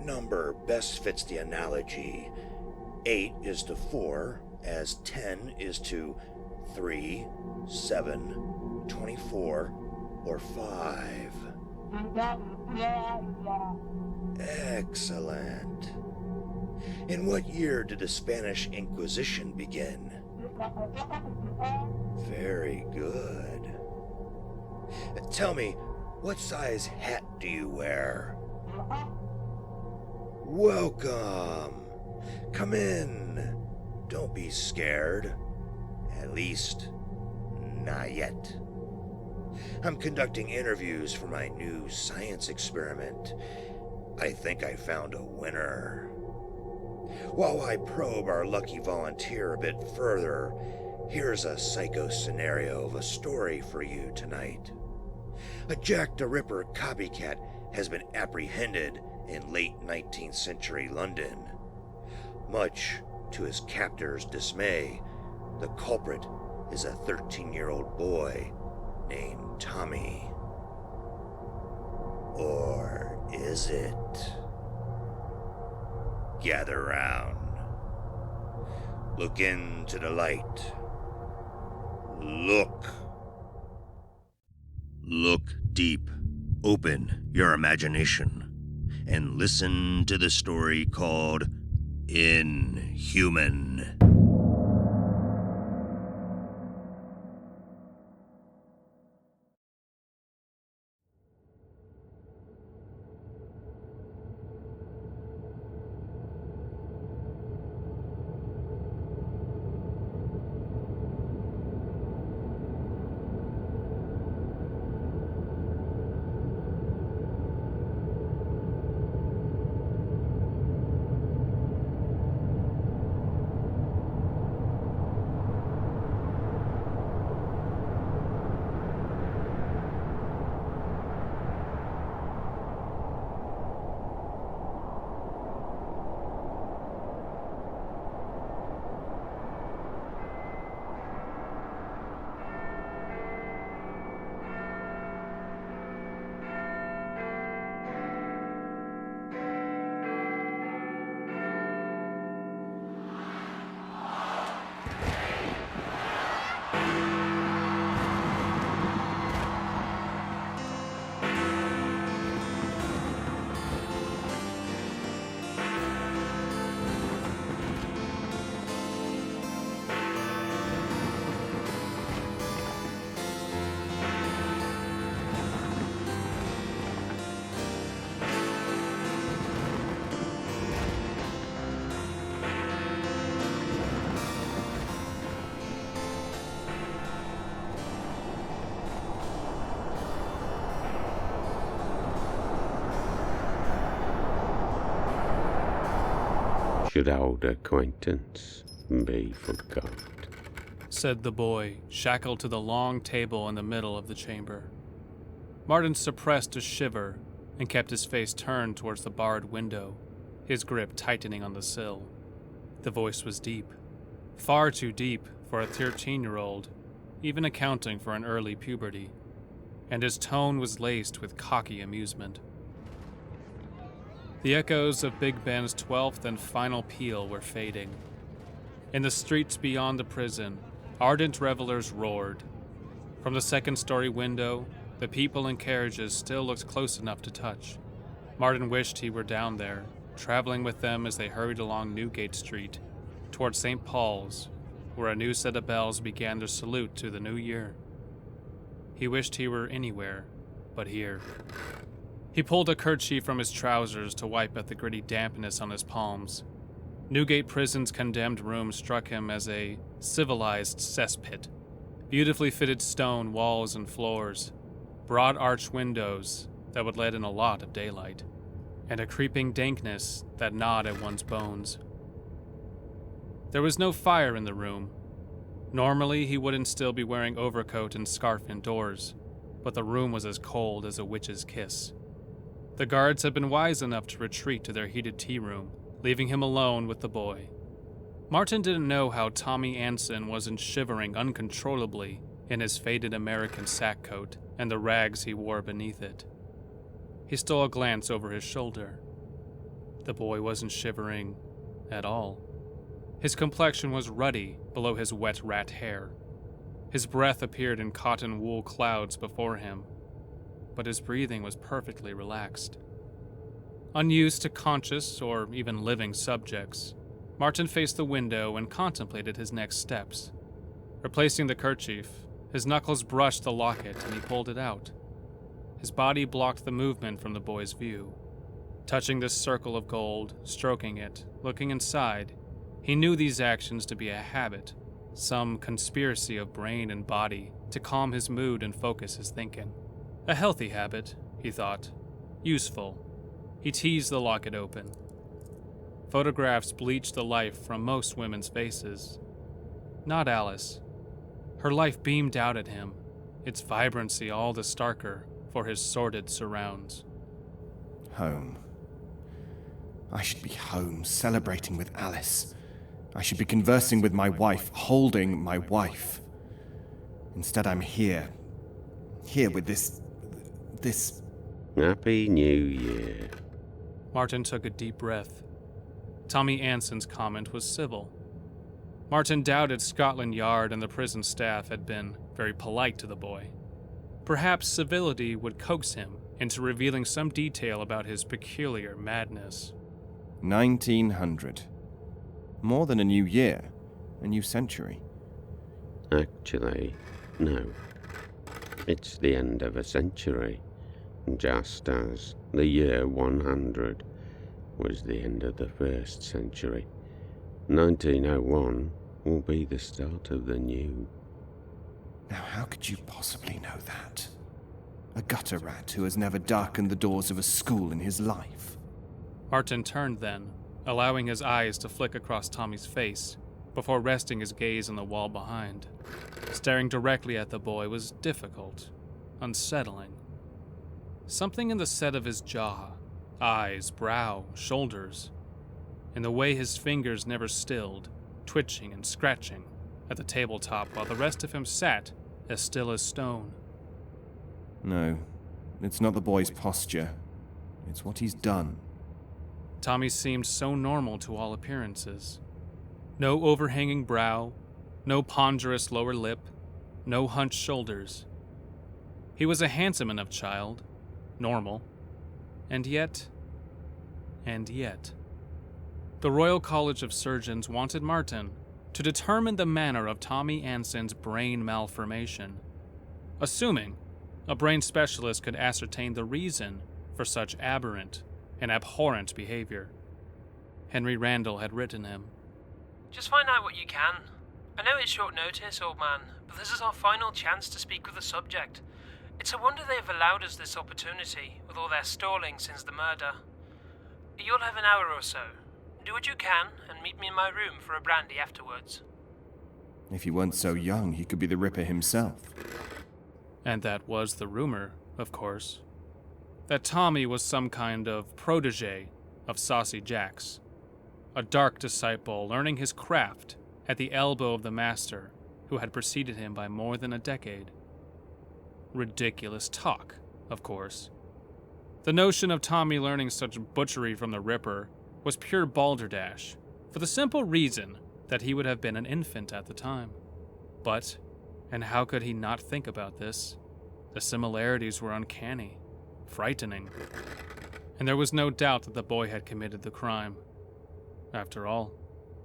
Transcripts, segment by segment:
number best fits the analogy? 8 is to 4, as 10 is to 3, 7, 24, or 5. Excellent. In what year did the Spanish Inquisition begin? Very good. Tell me, what size hat do you wear? Welcome. Come in. Don't be scared. At least, not yet. I'm conducting interviews for my new science experiment. I think I found a winner. While I probe our lucky volunteer a bit further, here's a psycho scenario of a story for you tonight. A Jack the Ripper copycat has been apprehended in late 19th century London. Much to his captor's dismay, the culprit is a 13-year-old boy named Tommy. Or is it? Gather round. Look into the light. Look. Look deep. Open your imagination and listen to the story called Inhuman. Should old acquaintance be forgot? Said the boy, shackled to the long table in the middle of the chamber. Martin suppressed a shiver and kept his face turned towards the barred window, his grip tightening on the sill. The voice was deep, far too deep for a 13-year-old, even accounting for an early puberty, and his tone was laced with cocky amusement. The echoes of Big Ben's 12th and final peal were fading. In the streets beyond the prison, ardent revelers roared. From the second-story window, the people in carriages still looked close enough to touch. Martin wished he were down there, traveling with them as they hurried along Newgate Street, toward St. Paul's, where a new set of bells began their salute to the new year. He wished he were anywhere but here. He pulled a kerchief from his trousers to wipe at the gritty dampness on his palms. Newgate Prison's condemned room struck him as a civilized cesspit. Beautifully fitted stone walls and floors, broad arched windows that would let in a lot of daylight, and a creeping dankness that gnawed at one's bones. There was no fire in the room. Normally, he wouldn't still be wearing overcoat and scarf indoors, but the room was as cold as a witch's kiss. The guards had been wise enough to retreat to their heated tea room, leaving him alone with the boy. Martin didn't know how Tommy Anson wasn't shivering uncontrollably in his faded American sack coat and the rags he wore beneath it. He stole a glance over his shoulder. The boy wasn't shivering at all. His complexion was ruddy below his wet rat hair. His breath appeared in cotton wool clouds before him, but his breathing was perfectly relaxed. Unused to conscious or even living subjects, Martin faced the window and contemplated his next steps. Replacing the kerchief, his knuckles brushed the locket and he pulled it out. His body blocked the movement from the boy's view. Touching this circle of gold, stroking it, looking inside, he knew these actions to be a habit, some conspiracy of brain and body to calm his mood and focus his thinking. A healthy habit, he thought. Useful. He teased the locket open. Photographs bleached the life from most women's faces. Not Alice. Her life beamed out at him, its vibrancy all the starker for his sordid surrounds. Home. I should be home, celebrating with Alice. I should be conversing with my wife, holding my wife. Instead, I'm here. Here with this... Happy New Year. Martin took a deep breath. Tommy Anson's comment was civil. Martin doubted Scotland Yard and the prison staff had been very polite to the boy. Perhaps civility would coax him into revealing some detail about his peculiar madness. 1900. More than a new year, a new century. Actually, no. It's the end of a century, just as the year 100 was the end of the first century. 1901 will be the start of the new. Now how could you possibly know that? A gutter rat who has never darkened the doors of a school in his life. Martin turned then, allowing his eyes to flick across Tommy's face before resting his gaze on the wall behind. Staring directly at the boy was difficult, unsettling. Something in the set of his jaw, eyes, brow, shoulders, in the way his fingers never stilled, twitching and scratching at the tabletop while the rest of him sat as still as stone. No, it's not the boy's posture. It's what he's done. Tommy seemed so normal to all appearances. No overhanging brow, no ponderous lower lip, no hunched shoulders. He was a handsome enough child, normal, and yet. The Royal College of Surgeons wanted Martin to determine the manner of Tommy Anson's brain malformation, assuming a brain specialist could ascertain the reason for such aberrant and abhorrent behavior. Henry Randall had written him. Just find out what you can. I know it's short notice, old man, but this is our final chance to speak with the subject. It's a wonder they've allowed us this opportunity, with all their stalling since the murder. You'll have an hour or so. Do what you can, and meet me in my room for a brandy afterwards. If he weren't so young, he could be the Ripper himself. And that was the rumor, of course. That Tommy was some kind of protege of Saucy Jack's. A dark disciple learning his craft at the elbow of the master who had preceded him by more than a decade. Ridiculous talk, of course. The notion of Tommy learning such butchery from the Ripper was pure balderdash, for the simple reason that he would have been an infant at the time. But, and how could he not think about this? The similarities were uncanny, frightening, and there was no doubt that the boy had committed the crime. After all,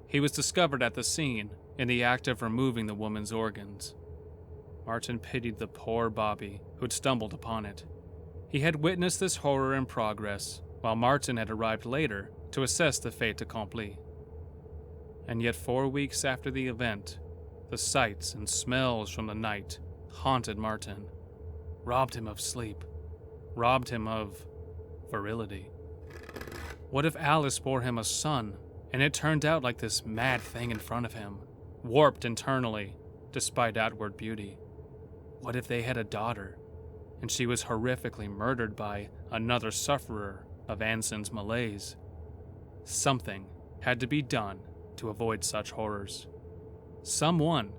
he was discovered at the scene in the act of removing the woman's organs. Martin pitied the poor Bobby who'd stumbled upon it. He had witnessed this horror in progress, while Martin had arrived later to assess the fait accompli. And yet 4 weeks after the event, the sights and smells from the night haunted Martin, robbed him of sleep, robbed him of virility. What if Alice bore him a son, and it turned out like this mad thing in front of him, warped internally, despite outward beauty? What if they had a daughter, and she was horrifically murdered by another sufferer of Anson's malaise? Something had to be done to avoid such horrors. Someone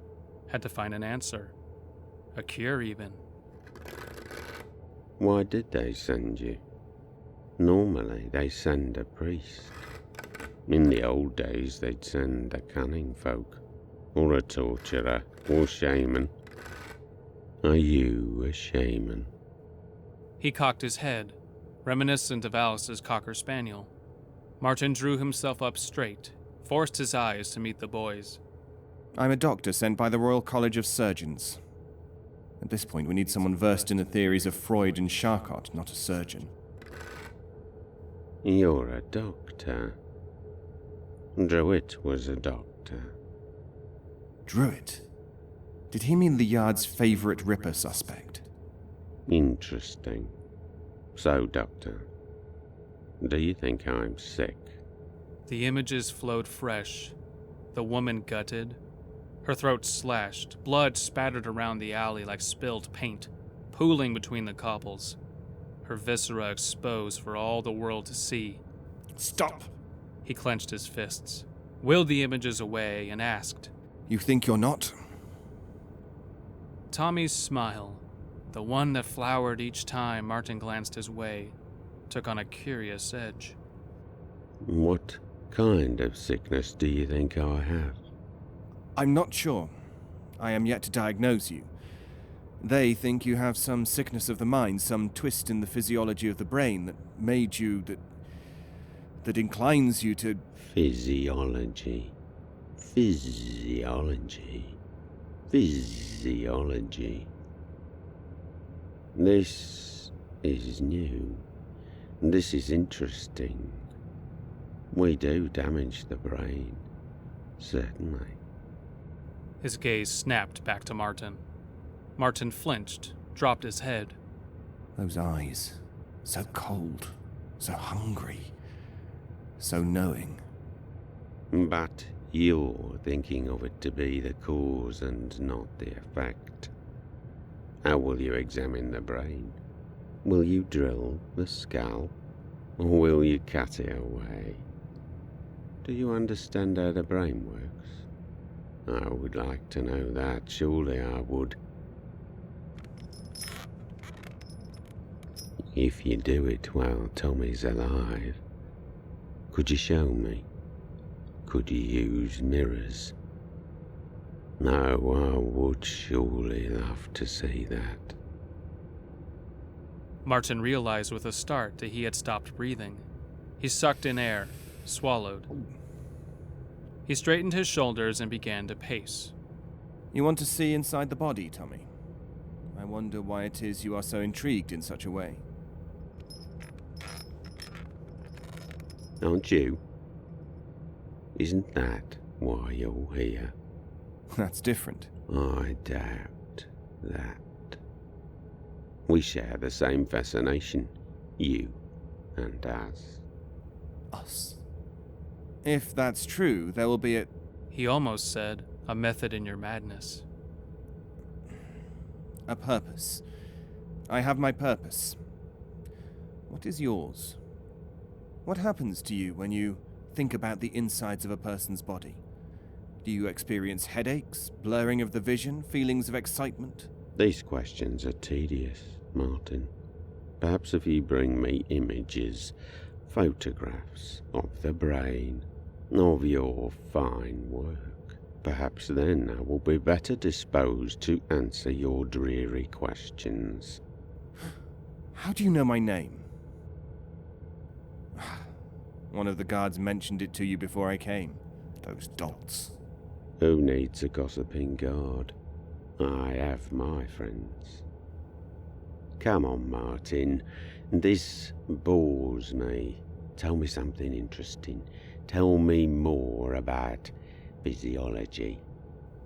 had to find an answer. A cure, even. Why did they send you? Normally they send a priest. In the old days they'd send a cunning folk, or a torturer, or shaman. Are you a shaman? He cocked his head, reminiscent of Alice's Cocker Spaniel. Martin drew himself up straight, forced his eyes to meet the boy's. I'm a doctor sent by the Royal College of Surgeons. At this point, we need someone versed in the theories of Freud and Charcot, not a surgeon. You're a doctor. Druitt was a doctor. Druitt? Did he mean the Yard's favourite Ripper suspect? Interesting. So, Doctor, do you think I'm sick? The images flowed fresh. The woman gutted, her throat slashed, blood spattered around the alley like spilled paint, pooling between the cobbles. Her viscera exposed for all the world to see. Stop! He clenched his fists, willed the images away, and asked, You think you're not? Tommy's smile, the one that flowered each time Martin glanced his way, took on a curious edge. What kind of sickness do you think I have? I'm not sure. I am yet to diagnose you. They think you have some sickness of the mind, some twist in the physiology of the brain that made you, that inclines you to... Physiology. This is new. This is interesting. We do damage the brain, certainly. His gaze snapped back to Martin. Martin flinched, dropped his head. Those eyes. So cold. So hungry. So knowing. But you're thinking of it to be the cause and not the effect. How will you examine the brain? Will you drill the skull? Or will you cut it away? Do you understand how the brain works? I would like to know that, surely I would. If you do it while Tommy's alive, could you show me? Could you use mirrors? No, I would surely love to see that. Martin realized with a start that he had stopped breathing. He sucked in air, swallowed. He straightened his shoulders and began to pace. You want to see inside the body, Tommy? I wonder why it is you are so intrigued in such a way. Aren't you? Isn't that why you're here? That's different. I doubt that. We share the same fascination, you and us. Us. If that's true, there will be a... He almost said, a method in your madness. a purpose. I have my purpose. What is yours? What happens to you when you think about the insides of a person's body? Do you experience headaches, blurring of the vision, feelings of excitement? These questions are tedious, Martin. Perhaps if you bring me images, photographs of the brain, of your fine work, perhaps then I will be better disposed to answer your dreary questions. How do you know my name? One of the guards mentioned it to you before I came. Those dolts. Who needs a gossiping guard? I have my friends. Come on, Martin. This bores me. Tell me something interesting. Tell me more about physiology.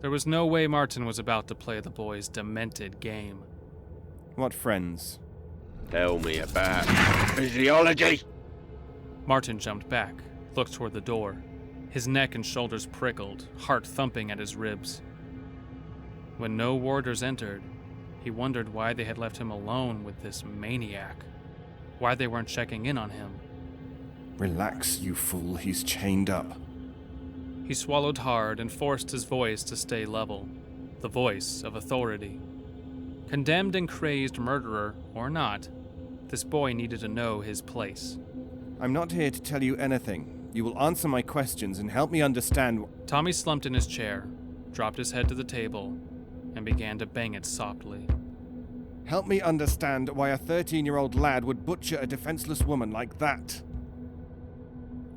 There was no way Martin was about to play the boy's demented game. What friends? Tell me about physiology! Martin jumped back, looked toward the door. His neck and shoulders prickled, heart thumping at his ribs. When no warders entered, he wondered why they had left him alone with this maniac. Why they weren't checking in on him. Relax, you fool. He's chained up. He swallowed hard and forced his voice to stay level, the voice of authority. Condemned and crazed murderer or not, This boy needed to know his place. I'm not here to tell you anything. You will answer my questions and help me understand. Tommy slumped in his chair, dropped his head to the table, and began to bang it softly. Help me understand why a 13-year-old lad would butcher a defenseless woman like that.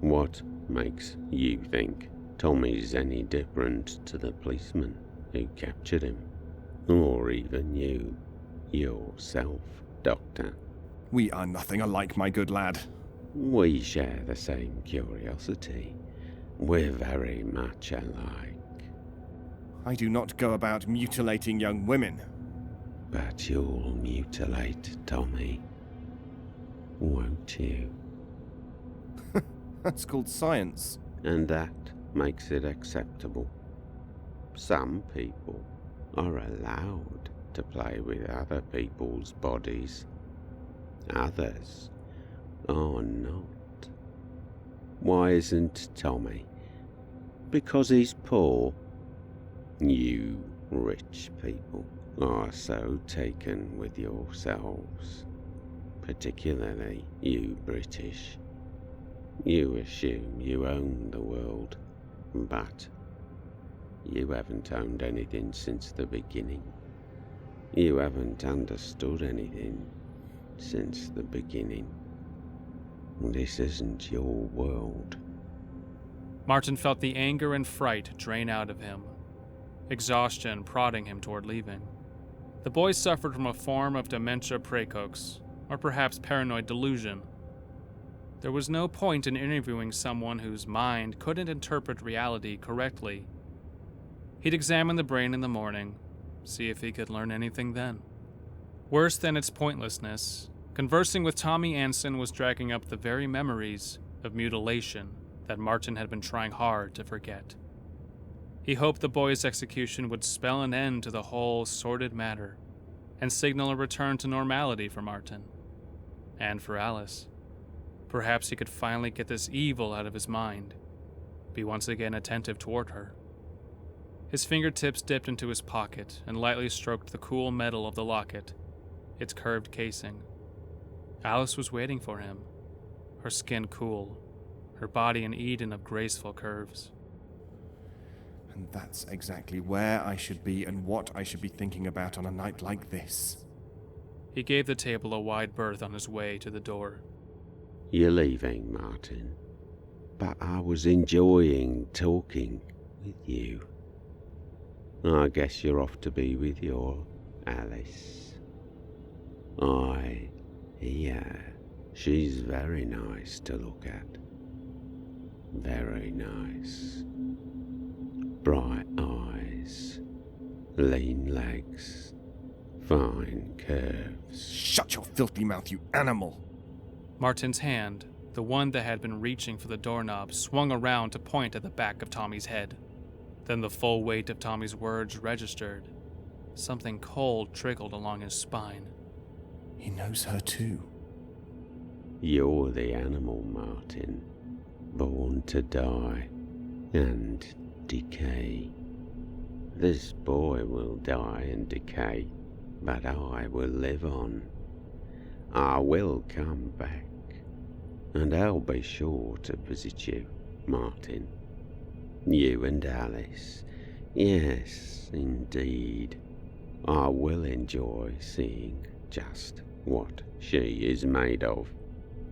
What makes you think Tommy's any different to the policeman who captured him? Or even you, yourself, Doctor? We are nothing alike, my good lad. We share the same curiosity. We're very much alike. I do not go about mutilating young women. But you'll mutilate Tommy, won't you? That's called science. And that makes it acceptable. Some people are allowed to play with other people's bodies. Others are not. Why isn't Tommy? Because he's poor. You rich people are so taken with yourselves, particularly you British. You assume you own the world, but you haven't owned anything since the beginning. You haven't understood anything since the beginning. This isn't your world. Martin felt the anger and fright drain out of him, exhaustion prodding him toward leaving. The boy suffered from a form of dementia praecox, or perhaps paranoid delusion. There was no point in interviewing someone whose mind couldn't interpret reality correctly. He'd examine the brain in the morning, see if he could learn anything then. Worse than its pointlessness, conversing with Tommy Anson was dragging up the very memories of mutilation that Martin had been trying hard to forget. He hoped the boy's execution would spell an end to the whole sordid matter and signal a return to normality for Martin and for Alice. Perhaps he could finally get this evil out of his mind, be once again attentive toward her. His fingertips dipped into his pocket and lightly stroked the cool metal of the locket, its curved casing. Alice was waiting for him, her skin cool, her body an Eden of graceful curves. And that's exactly where I should be and what I should be thinking about on a night like this. He gave the table a wide berth on his way to the door. You're leaving, Martin, but I was enjoying talking with you. I guess you're off to be with your Alice. I hear she's very nice to look at. Very nice. Bright eyes, lean legs, fine curves. Shut your filthy mouth, you animal! Martin's hand, the one that had been reaching for the doorknob, swung around to point at the back of Tommy's head. Then the full weight of Tommy's words registered. Something cold trickled along his spine. He knows her too. You're the animal, Martin, born to die and decay. This boy will die and decay, but I will live on. I will come back, and I'll be sure to visit you, Martin. You and Alice. Yes, indeed. I will enjoy seeing just what she is made of.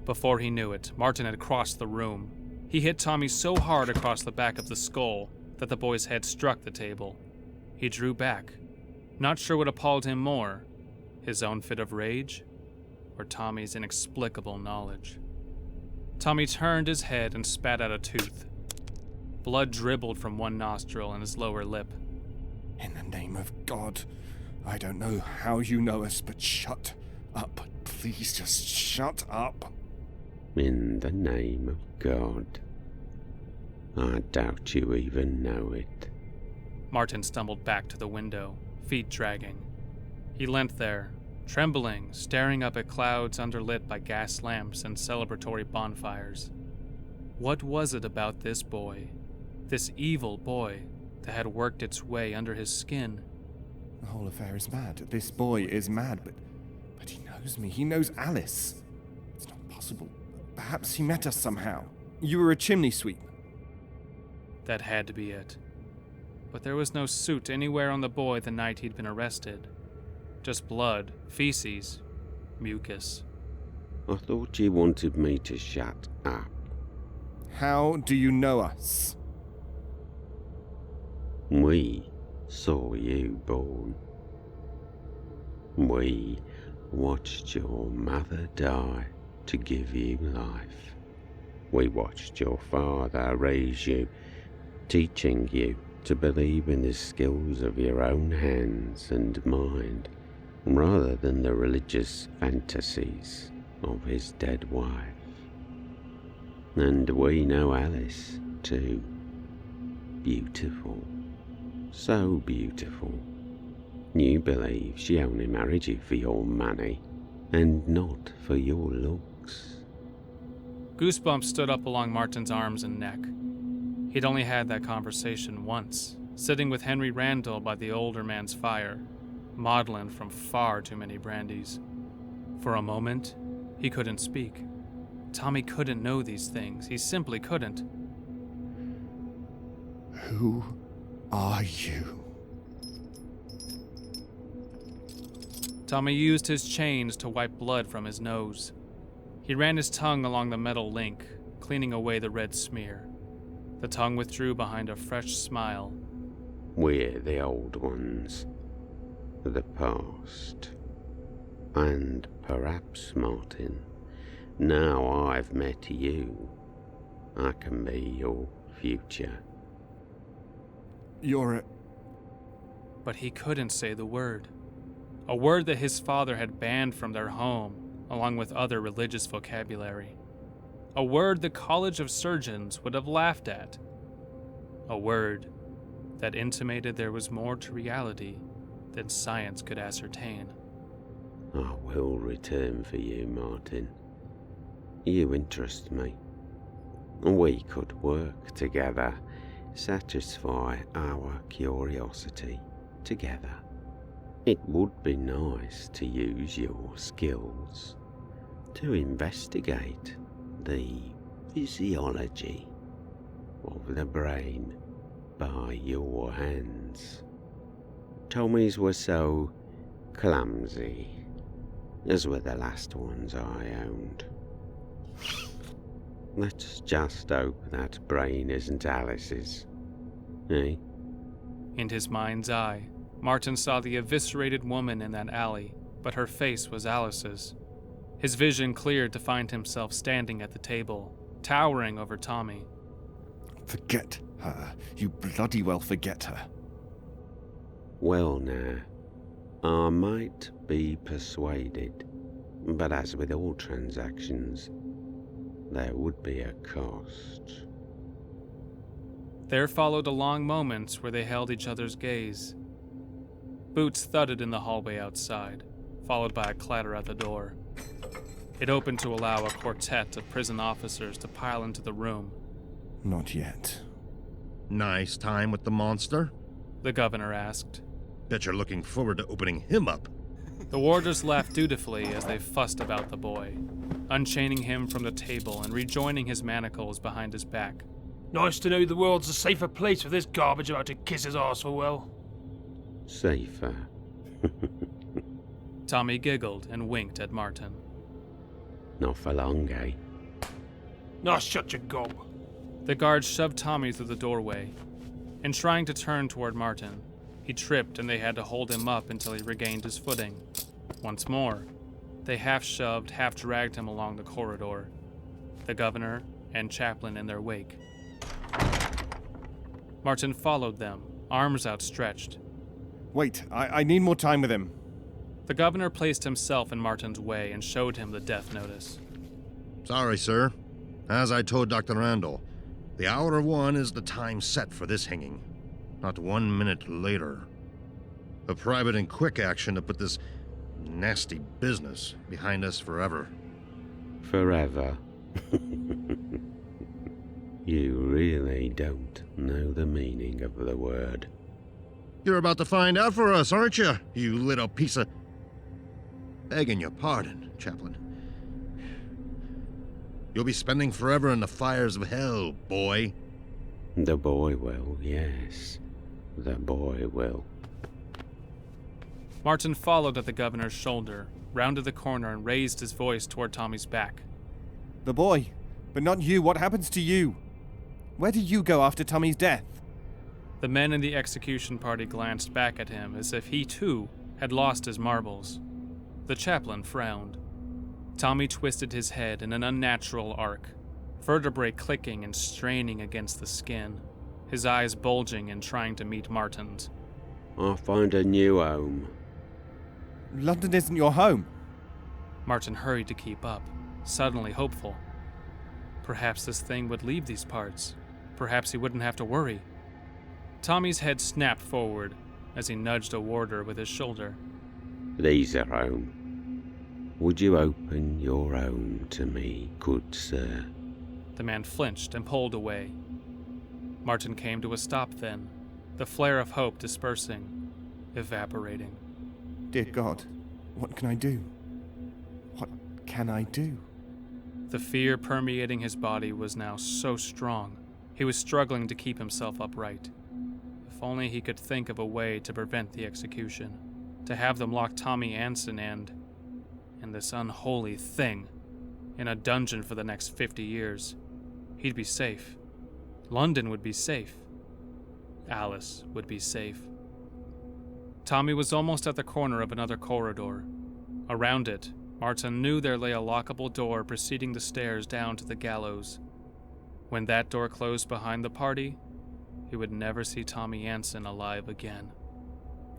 Before he knew it, Martin had crossed the room. He hit Tommy so hard across the back of the skull that the boy's head struck the table. He drew back, not sure what appalled him more, his own fit of rage, or Tommy's inexplicable knowledge. Tommy turned his head and spat out a tooth. Blood dribbled from one nostril and his lower lip. In the name of God, I don't know how you know us, but shut up. Please just shut up. In the name of God. I doubt you even know it. Martin stumbled back to the window, feet dragging. He leant there, trembling, staring up at clouds underlit by gas lamps and celebratory bonfires. What was it about this boy, this evil boy, that had worked its way under his skin? The whole affair is mad. This boy is mad, but But he knows me. He knows Alice. It's not possible. Perhaps he met us somehow. You were a chimney sweep. That had to be it. But there was no soot anywhere on the boy the night he'd been arrested. Just blood, feces, mucus. I thought you wanted me to shut up. How do you know us? We saw you born. We watched your mother die to give you life. We watched your father raise you, teaching you to believe in the skills of your own hands and mind, rather than the religious fantasies of his dead wife. And we know Alice, too. Beautiful. So beautiful. You believe she only married you for your money, and not for your looks. Goosebumps stood up along Martin's arms and neck. He'd only had that conversation once, sitting with Henry Randall by the older man's fire, maudlin from far too many brandies. For a moment, he couldn't speak. Tommy couldn't know these things. He simply couldn't. Who are you? Tommy used his chains to wipe blood from his nose. He ran his tongue along the metal link, cleaning away the red smear. The tongue withdrew behind a fresh smile. We're the old ones. The past. And perhaps, Martin, now I've met you, I can be your future. You're a... But he couldn't say the word. A word that his father had banned from their home, along with other religious vocabulary. A word the College of Surgeons would have laughed at. A word that intimated there was more to reality than science could ascertain. I will return for you, Martin. You interest me. We could work together, satisfy our curiosity together. It would be nice to use your skills to investigate the physiology of the brain by your hands. Tommy's were so clumsy, as were the last ones I owned. Let's just hope that brain isn't Alice's, eh? In his mind's eye, Martin saw the eviscerated woman in that alley, but her face was Alice's. His vision cleared to find himself standing at the table, towering over Tommy. Forget her. You bloody well forget her. Well now, I might be persuaded, but as with all transactions, there would be a cost. There followed a long moment where they held each other's gaze. Boots thudded in the hallway outside, followed by a clatter at the door. It opened to allow a quartet of prison officers to pile into the room. Not yet. Nice time with the monster? The governor asked. Bet you're looking forward to opening him up. The warders laughed dutifully as they fussed about the boy, unchaining him from the table and rejoining his manacles behind his back. Nice to know the world's a safer place with this garbage about to kiss his arse for well. Safer. Tommy giggled and winked at Martin. Not for long, eh? Now shut your gob. The guard shoved Tommy through the doorway. In trying to turn toward Martin, he tripped and they had to hold him up until he regained his footing. Once more, they half-shoved, half-dragged him along the corridor, the governor and chaplain in their wake. Martin followed them, arms outstretched. Wait, I need more time with him. The governor placed himself in Martin's way and showed him the death notice. Sorry, sir. As I told Dr. Randall, the hour of 1 is the time set for this hanging. Not 1 minute later. A private and quick action to put this nasty business behind us forever. Forever. You really don't know the meaning of the word. You're about to find out for us, aren't you? You little piece of... Begging your pardon, Chaplain. You'll be spending forever in the fires of hell, boy. The boy will, yes. The boy will. Martin followed at the governor's shoulder, rounded the corner, and raised his voice toward Tommy's back. The boy, but not you. What happens to you? Where did you go after Tommy's death? The men in the execution party glanced back at him as if he, too, had lost his marbles. The chaplain frowned. Tommy twisted his head in an unnatural arc, vertebrae clicking and straining against the skin, his eyes bulging and trying to meet Martin's. I'll find a new home. London isn't your home. Martin hurried to keep up, suddenly hopeful. Perhaps this thing would leave these parts. Perhaps he wouldn't have to worry. Tommy's head snapped forward as he nudged a warder with his shoulder. These are home. Would you open your home to me, good sir? The man flinched and pulled away. Martin came to a stop then, the flare of hope dispersing, evaporating. Dear God, what can I do? What can I do? The fear permeating his body was now so strong, he was struggling to keep himself upright. If only he could think of a way to prevent the execution, to have them lock Tommy Anson and this unholy thing in a dungeon for the next 50 years. He'd be safe. London would be safe. Alice would be safe. Tommy was almost at the corner of another corridor. Around it, Martin knew there lay a lockable door preceding the stairs down to the gallows. When that door closed behind the party, he would never see Tommy Anson alive again.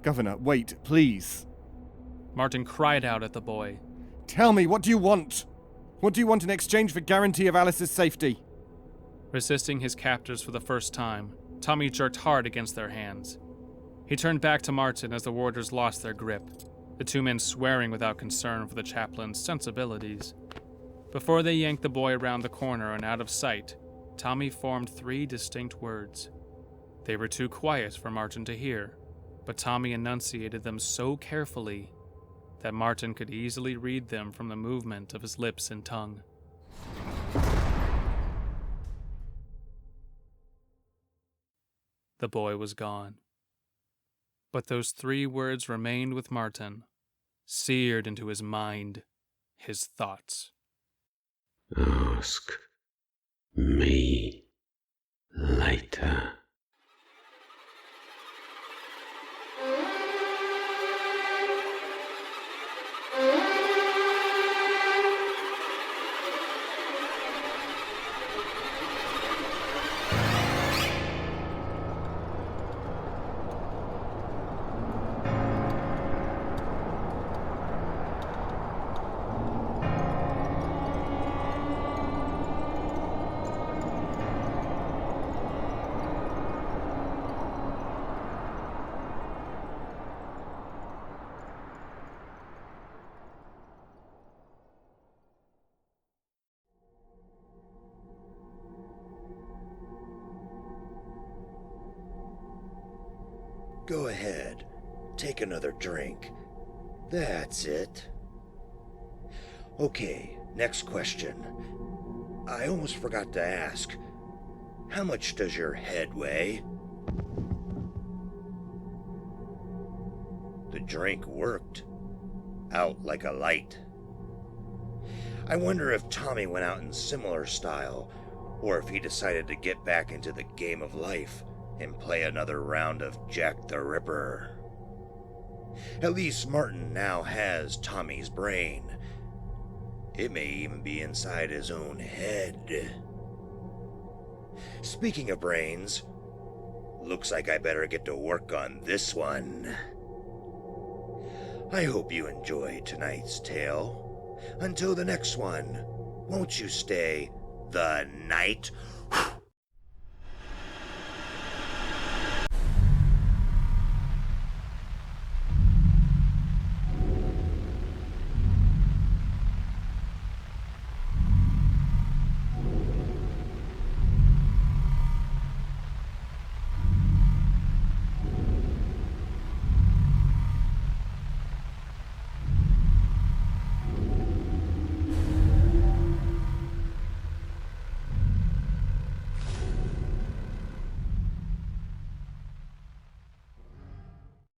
Governor, wait, please. Martin cried out at the boy. Tell me, what do you want? What do you want in exchange for guarantee of Alice's safety? Resisting his captors for the first time, Tommy jerked hard against their hands. He turned back to Martin as the warders lost their grip, the two men swearing without concern for the chaplain's sensibilities. Before they yanked the boy around the corner and out of sight, Tommy formed 3 distinct words. They were too quiet for Martin to hear, but Tommy enunciated them so carefully that Martin could easily read them from the movement of his lips and tongue. The boy was gone. But those 3 words remained with Martin, seared into his mind, his thoughts. Ask me later. Go ahead. Take another drink. That's it. Okay, next question. I almost forgot to ask. How much does your head weigh? The drink worked. Out like a light. I wonder if Tommy went out in similar style, or if he decided to get back into the game of life and play another round of Jack the Ripper. At least Martin now has Tommy's brain. It may even be inside his own head. Speaking of brains, looks like I better get to work on this one. I hope you enjoyed tonight's tale. Until the next one, won't you stay the night